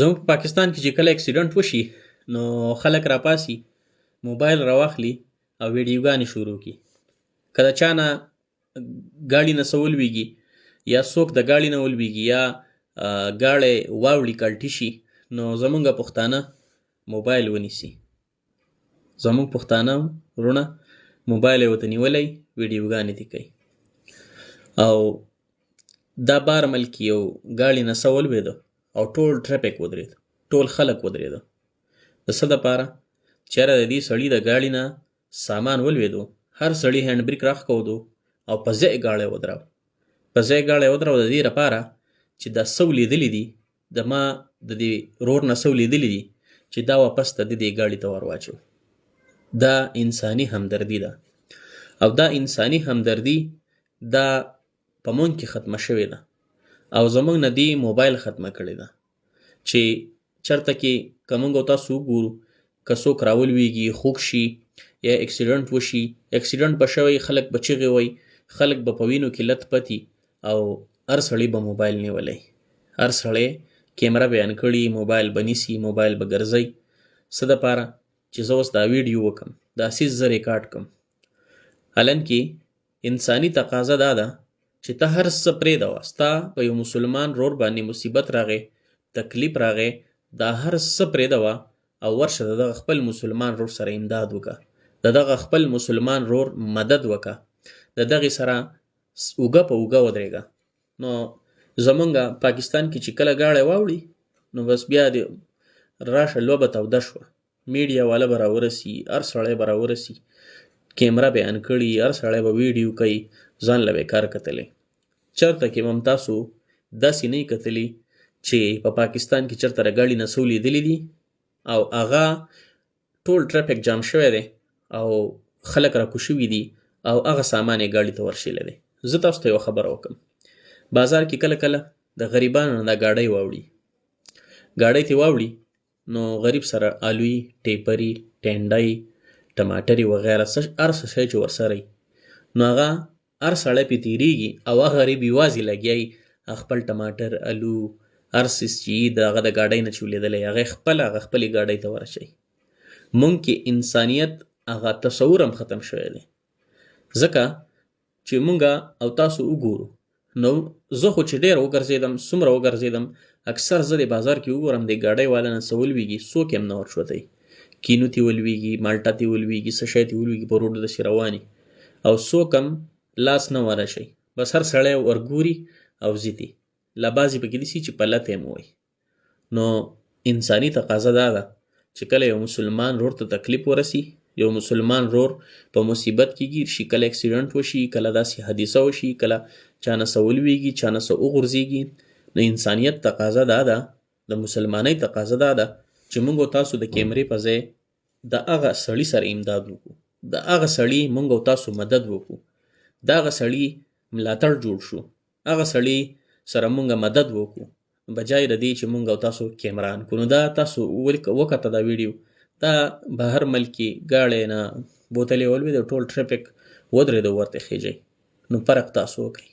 زموږ په پاکستان کې چې کله اکسیډنټ وشي نو خلک راپاسي موبایل راواخلي او ویډیوګانې شروع کړي. که د چا نه ګاډي نه څه ولوېږي یا څوک د ګاډي نه ولوېږي یا ګاډی واوړي کلټي شي نو زمونږ پښتانه موبایل ونیسي. زمونږ پښتانه وروڼه موبایل یې ورته نیولی ویډیوګانې دې کوي. او دا بارمل کې یو ګاډي نه څه ولوېده او ټول ټرافیک ودرېد، ټول خلک ودرېده. د څه دپاره؟ چېرې د دې سړي د ګاډي نه سامان ولوېدو، هر سړي هینډ بریک راښکودو او په ځای ګاډی ودراو. په ځای ګاډی ودراو د دې لپاره چې دا څه ولیدلي دي، د ما د دې رور نه څه ولیدلي دي چې دا واپس د دې ګاډي ته ور واچو. دا انساني همدردي ده او دا انساني همدردي دا په مونږ کې ختمه شوې ده او زمونږ نه دې موبایل ختمه کړې ده چې چرته کې که مونږ او تاسو وګورو که څوک راولوېږي، خوږ شي یا اکسیډنټ وشي، اکسیډنټ به شوی، خلک به چغې وایي، خلک به په وینو کې لت پتي او هر سړی به موبایل نیولی، هر سړی کیمره به ان کړي، موبایل به نیسي، موبایل به ګرځوي. څه دپاره؟ چې زه اوس دا ویډیو وکړم، دا سیز زه ریکارډ کړم. حالانکې انساني تقاضا دا ده چې ته هر څه پرېږدوه، ستا په یو مسلمان رور باندې مصیبت راغی، تکلیف راغی، دا هر څه پرېږدوه او ورشه د دغه خپل مسلمان رور سره امداد وکړه، د دغه خپل مسلمان رور مدد وکړه، د دغې سره اوږه په اوږه ودرېږه. نو زمونږ پاکستان کې چې کله ګاډی واوړي نو بس بیا د راشه لوبه توده شوه، میډیا والا به راورسي، هر سړی به راورسي، کیمره به ان کړي، هر سړی به ویډیو کوي، ځان له به کار کتلی. چرته کې هم تاسو داسې نه یې کتلي چې په پاکستان کې چرته د ګاډي نه څه ولیدلي دي او هغه ټول ټرافیک جام شوی دی او خلک راکوز شوي دي او هغه سامان یې ګاډي ته ورشیلی دی. زه تاسو ته یوه خبره وکړم، بازار کې کله کله د غریبانو نه دا ګاډی واوړي، ګاډی ترې واوړي نو غریب سره آلوي، ټیپري، ټینډۍ، ټماټرې وغیره هر څه شی چې ورسره وي نو هغه هر سړی پرې تېرېږي او هغه غریب یوازې لګیا وي خپل ټماټر، الو، هر څیز چې د هغه د ګاډۍ نه چې ولیدلی هغه خپلې ګاډۍ ته ورچوي. مونږ کې انسانیت هغه تصور هم ختم شوی دی. ځکه چې مونږ او تاسو وګورو نو زه خو چې ډېر وګرځېدم، څومره وګرځېدم، اکثر زه د بازار کې وګورم د ګاډۍ والا نه څه ولوېږي څوک یې هم نه ورشوتی، کینو تې ولوېږي، مالټه تې ولوېږي، څه شی تې ولوېږي، په روډو داسې روانې او څوک هم لاس نه ورشي، بس هر سړی ورګوري او ځي. لا بعضې پکې داسې چې په لته یې وایي. نو انساني تقاضا دا ده چې کله یو مسلمان رور ته تکلیف ورسي، یو مسلمان رور په مصیبت کې ګیر شي، کله اکسیډنټ وشي، کله داسې حادثه وشي، کله چا نه څه ولوېږي، چا نه څه وغورځېږي، نو انسانیت تقاضا دا ده، د مسلمانۍ تقاضا دا ده چې موږ او تاسو د کیمرې په ځای د هغه سړي سره امداد وکړو، د هغه سړي موږ او تاسو مدد وکړو، د هغه سړي ملاتړ جوړ شو، هغه سړي سره موږ مدد وکړو بجای د دې چې موږ او تاسو کیمره ان کړو. نو دا تاسو وکته دا ویډیو، دا بهر ملکي ګاډی نه بوتلې ولوېدې، ټول ټرافیک ودرېدو ورته خېجئ. نو فرق تاسو وکړئ.